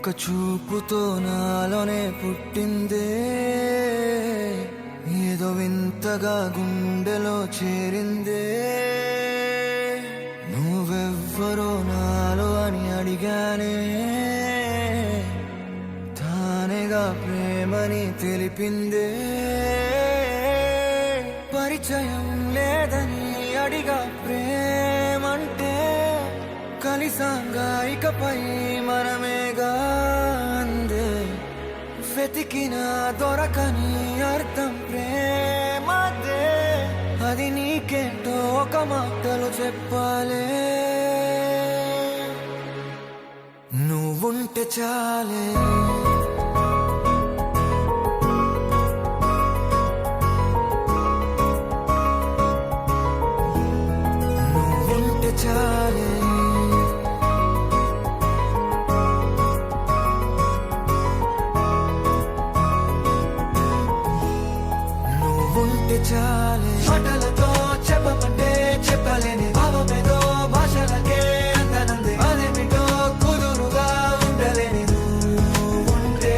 ఒక చూపుతో నాలోనే పుట్టిందే, ఏదో వింతగా గుండెలో చేరిందే. నువ్వెవ్వరో నాలో అని అడిగానే, తానేగా ప్రేమని తెలిపిందే. పరిచయం లేదని అడిగా ప్రేమంటే, కలిసాంగా ఇకపై మనమేగా అందే. వెతికిన దొరకని అర్థం ప్రేమదే, అది నీకేంటో ఒక మాటలు చెప్పాలే. నువ్వుంటే చాలే, నువ్వుంటే చాలే, నువ్వుంటే చాలే. మాటలతో చెప్పమంటే చెప్పలేని భావమేదో భాషలకే అందనంది. అదేమిటో కుదురుగా ఉండలేని నువ్వుంటే,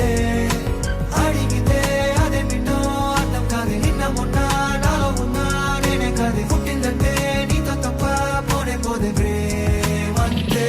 అడిగితే అదేమిటో అర్థం కాదు. నిన్న మొన్న నాలో ఉన్నా నేనే కాదు. పుట్టిందంటే నీతో తప్ప పోనే పోదే ప్రేమంతే.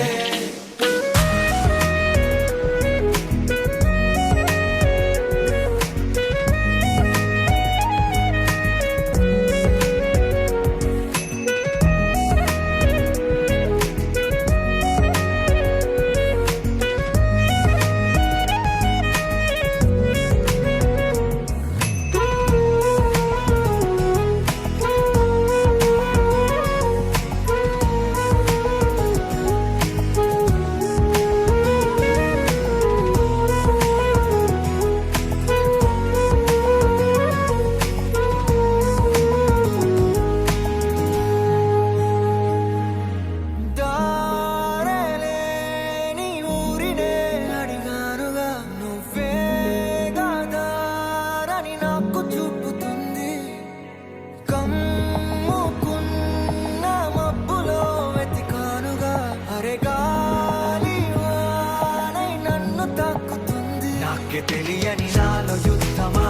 నాకే తెలియని నాలో యుద్ధమా,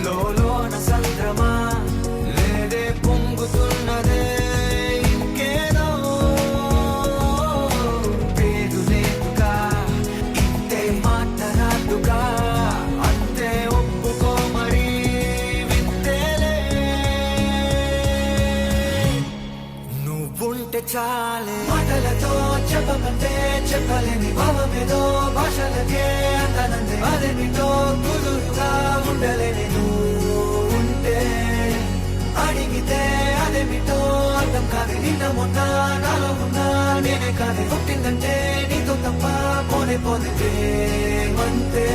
లోన సంద్రమా, లేదే పొంగుతున్నదే ఇంకేదో. పేరు లేదుగా, ఇంతే మాట్లాడుగా, అంతే ఒప్పుకో మరి వింతేలే. నువ్వుంటే చాలే, మాటలతో చెప్పమంటే చెప్పలేని భావమేదో భాషలకే అందనందే. అదేమిటో కుదురుగా ఉండలేని నువ్వుంటే, అడిగితే అదేమిటో అర్థం కాదు. నిన్న మొన్న నాలో ఉన్నా నేనే కాదు. పుట్టిందంటే నీతో తప్ప పోనే పోదే ప్రేమంతే.